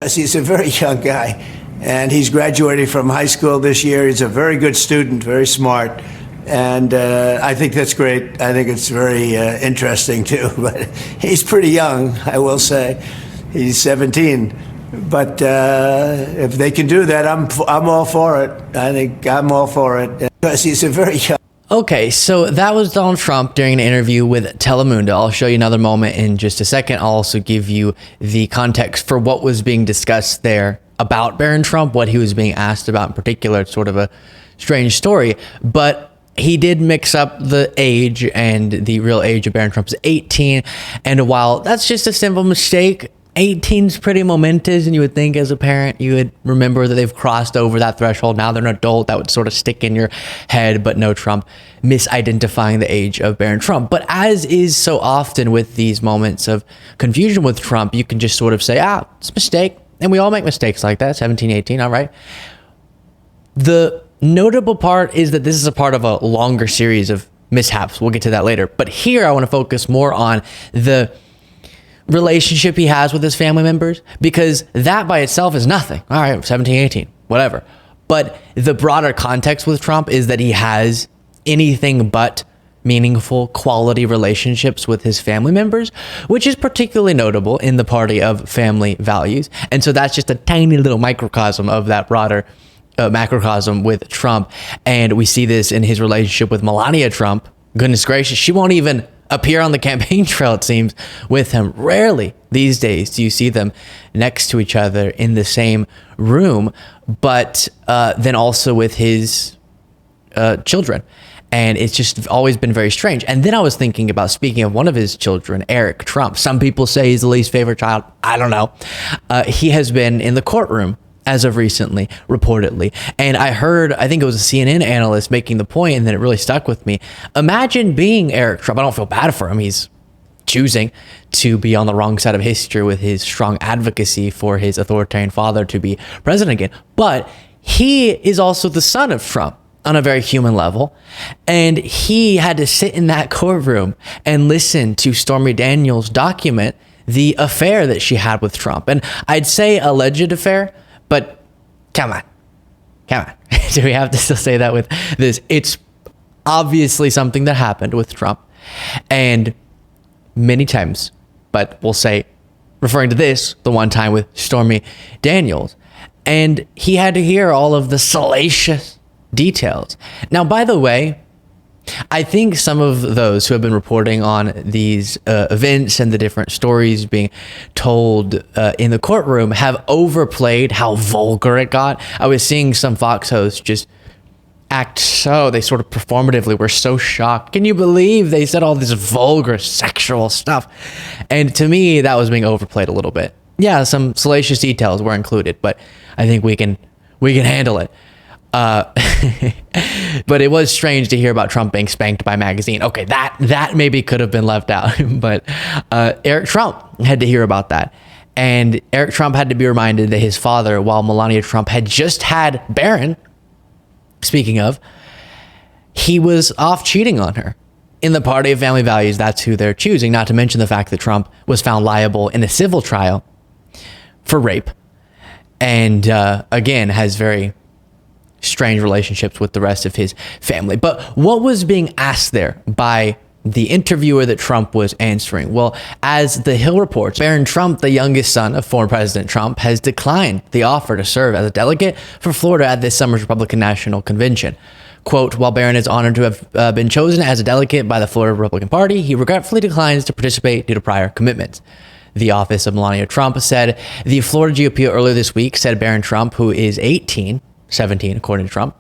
He's a very young guy, and he's graduating from high school this year. He's a very good student, very smart, and I think that's great. I think it's very interesting, too. But he's pretty young, I will say. He's 17. But if they can do that, I'm all for it. I think I'm all for it, because he's a very young. Okay, so that was Donald Trump during an interview with Telemundo. I'll show you another moment in just a second. I'll also give you the context for what was being discussed there about Barron Trump, what he was being asked about in particular. It's sort of a strange story, but he did mix up the age, and the real age of Barron Trump is 18. And while that's just a simple mistake, 18 is pretty momentous, and you would think as a parent you would remember that they've crossed over that threshold. Now they're an adult. That would sort of stick in your head. But no, Trump misidentifying the age of Barron Trump. But as is so often with these moments of confusion with Trump, you can just sort of say, it's a mistake. And we all make mistakes like that, 17, 18, all right. The notable part is that this is a part of a longer series of mishaps. We'll get to that later. But here I want to focus more on the relationship he has with his family members, because that by itself is nothing. All right, 17, 18, whatever. But the broader context with Trump is that he has anything but meaningful quality relationships with his family members, which is particularly notable in the party of family values. And so that's just a tiny little microcosm of that broader macrocosm with Trump. And we see this in his relationship with Melania Trump. Goodness gracious, she won't even appear on the campaign trail, it seems, with him. Rarely these days do you see them next to each other in the same room, but then also with his children. And it's just always been very strange. And then I was thinking about, speaking of one of his children, Eric Trump. Some people say he's the least favorite child. I don't know. He has been in the courtroom as of recently, reportedly. And I heard, I think it was a CNN analyst making the point, and then it really stuck with me. Imagine being Eric Trump. I don't feel bad for him. He's choosing to be on the wrong side of history with his strong advocacy for his authoritarian father to be president again. But he is also the son of Trump on a very human level. And he had to sit in that courtroom and listen to Stormy Daniels document the affair that she had with Trump. And I'd say alleged affair, but come on. Do we have to still say that with this? It's obviously something that happened with Trump, and many times, but we'll say, referring to this, the one time with Stormy Daniels, and he had to hear all of the salacious details. Now, by the way, I think some of those who have been reporting on these events and the different stories being told in the courtroom have overplayed how vulgar it got. I was seeing some Fox hosts just act so, they sort of performatively were so shocked. Can you believe they said all this vulgar sexual stuff? And to me, that was being overplayed a little bit. Yeah, some salacious details were included, but I think we can handle it. But it was strange to hear about Trump being spanked by a magazine. Okay, that maybe could have been left out, but Eric Trump had to hear about that. And Eric Trump had to be reminded that his father, while Melania Trump had just had Barron, speaking of, he was off cheating on her. In the party of family values, that's who they're choosing, not to mention the fact that Trump was found liable in a civil trial for rape. And again, has very strange relationships with the rest of his family. But what was being asked there by the interviewer that Trump was answering? Well, as The Hill reports, Barron Trump, the youngest son of former President Trump, has declined the offer to serve as a delegate for Florida at this summer's Republican National Convention. Quote, while Barron is honored to have been chosen as a delegate by the Florida Republican Party, he regretfully declines to participate due to prior commitments. The office of Melania Trump said the Florida GOP earlier this week said Barron Trump, who is 17, according to Trump,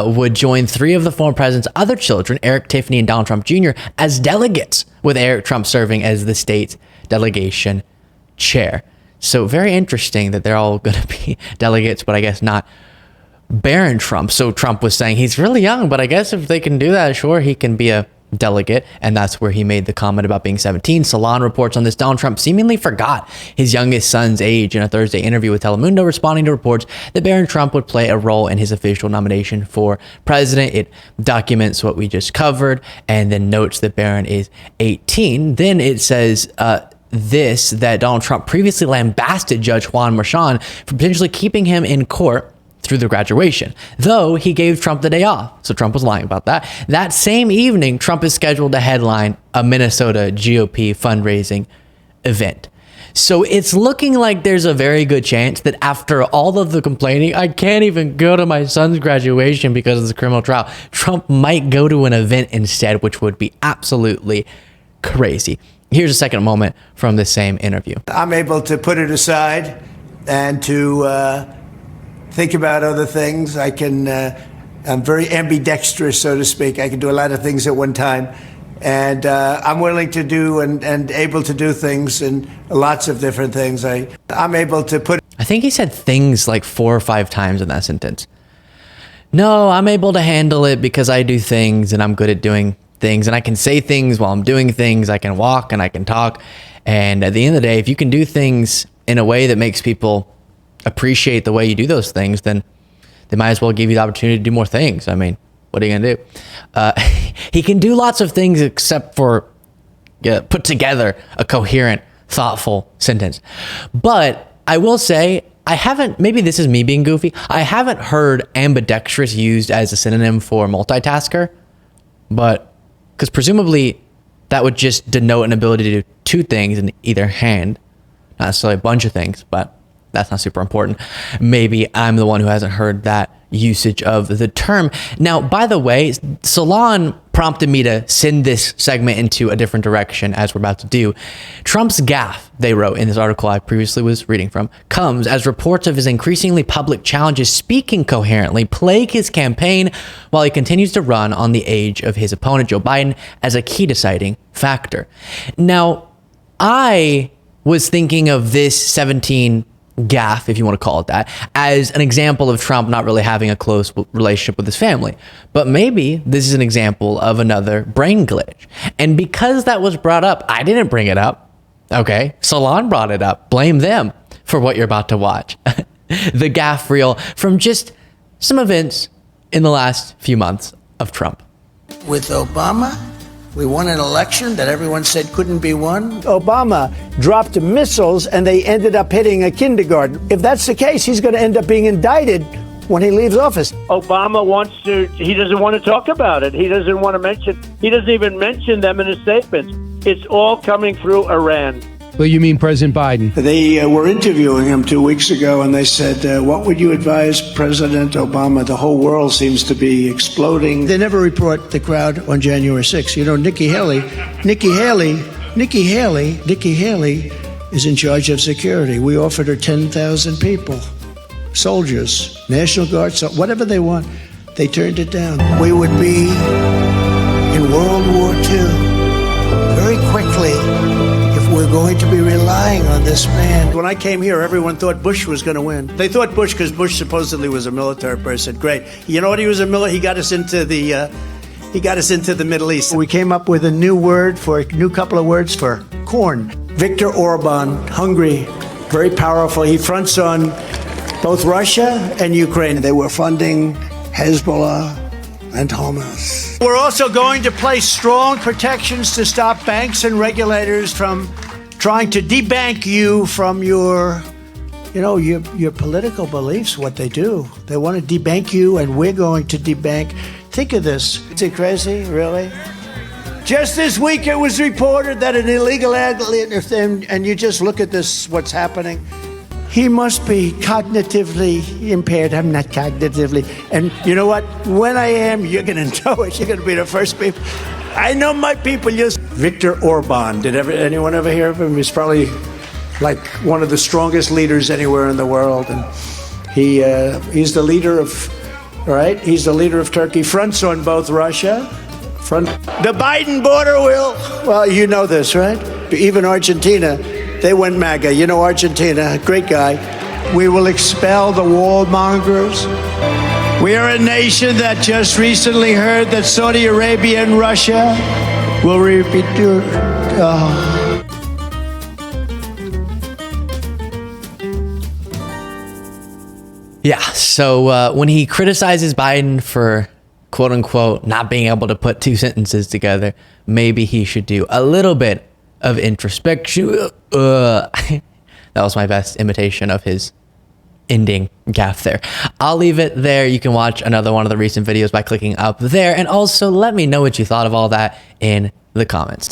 would join three of the former president's other children, Eric, Tiffany, and Donald Trump Jr., as delegates, with Eric Trump serving as the state's delegation chair. So very interesting that they're all going to be delegates, but I guess not Barron Trump. So Trump was saying he's really young, but I guess if they can do that, sure, he can be a delegate. And that's where he made the comment about being 17. Salon reports on this. Donald Trump seemingly forgot his youngest son's age in a Thursday interview with Telemundo, responding to reports that Barron Trump would play a role in his official nomination for president. It documents what we just covered and then notes that Barron is 18. Then it says that Donald Trump previously lambasted Judge Juan Merchan for potentially keeping him in court through the graduation, though he gave Trump the day off. So Trump was lying about that. That same evening, Trump is scheduled to headline a Minnesota GOP fundraising event. So it's looking like there's a very good chance that after all of the complaining, I can't even go to my son's graduation because of the criminal trial, Trump might go to an event instead, which would be absolutely crazy. Here's a second moment from the same interview. I'm able to put it aside and to think about other things. I'm very ambidextrous, so to speak. I can do a lot of things at one time. And I'm willing to do and able to do things and lots of different things. I'm able to put. I think he said things like 4 or 5 times in that sentence. No, I'm able to handle it because I do things and I'm good at doing things and I can say things while I'm doing things. I can walk and I can talk. And at the end of the day, if you can do things in a way that makes people appreciate the way you do those things, then they might as well give you the opportunity to do more things. I mean, what are you going to do? He can do lots of things except for put together a coherent, thoughtful sentence. But I will say, maybe this is me being goofy, I haven't heard ambidextrous used as a synonym for multitasker, but because presumably that would just denote an ability to do 2 things in either hand, not necessarily a bunch of things, but that's not super important. Maybe I'm the one who hasn't heard that usage of the term. Now, by the way, Salon prompted me to send this segment into a different direction, as we're about to do. Trump's gaffe, they wrote in this article I previously was reading from, comes as reports of his increasingly public challenges speaking coherently plague his campaign while he continues to run on the age of his opponent, Joe Biden, as a key deciding factor. Now, I was thinking of this 17 gaffe, if you want to call it that, as an example of Trump not really having a close relationship with his family. But maybe this is an example of another brain glitch. And because that was brought up, I didn't bring it up. Okay, Salon brought it up. Blame them for what you're about to watch. The gaffe reel from just some events in the last few months of Trump. With Obama, we won an election that everyone said couldn't be won. Obama dropped missiles and they ended up hitting a kindergarten. If that's the case, he's going to end up being indicted when he leaves office. Obama he doesn't want to talk about it. He doesn't even mention them in his statements. It's all coming through Iran. Well, you mean President Biden? They were interviewing him 2 weeks ago, and they said, what would you advise President Obama? The whole world seems to be exploding. They never report the crowd on January 6th. You know, Nikki Haley is in charge of security. We offered her 10,000 people, soldiers, National Guard, so whatever they want. They turned it down. We would be in World War II very quickly if we're going to be relying on this man. When I came here, everyone thought Bush was going to win. They thought Bush, because Bush supposedly was a military person. Great. You know what? He was a military. He got us into the Middle East. We came up with a new couple of words for corn. Viktor Orban, Hungary, very powerful. He fronts on both Russia and Ukraine. They were funding Hezbollah and Hamas. We're also going to place strong protections to stop banks and regulators from trying to debank you from your political beliefs, what they do. They want to debank you, and we're going to debank. Think of this. Is it crazy, really? Just this week, it was reported that an illegal alien, and you just look at this, what's happening. He must be cognitively impaired. I'm not cognitively. And you know what? When I am, you're going to know it. You're going to be the first people. I know my people. Viktor Orban. Did anyone ever hear of him? He's probably like one of the strongest leaders anywhere in the world. And he's the leader of, right? He's the leader of Turkey. Fronts on both Russia. The Biden border well, you know this, right? Even Argentina. They went MAGA. You know Argentina, great guy. We will expel the warmongers. We are a nation that just recently heard that Saudi Arabia and Russia will repeat. Yeah, so when he criticizes Biden for quote unquote not being able to put 2 sentences together, maybe he should do a little bit of introspection. That was my best imitation of his ending gaffe there. I'll leave it there. You can watch another one of the recent videos by clicking up there. And also let me know what you thought of all that in the comments.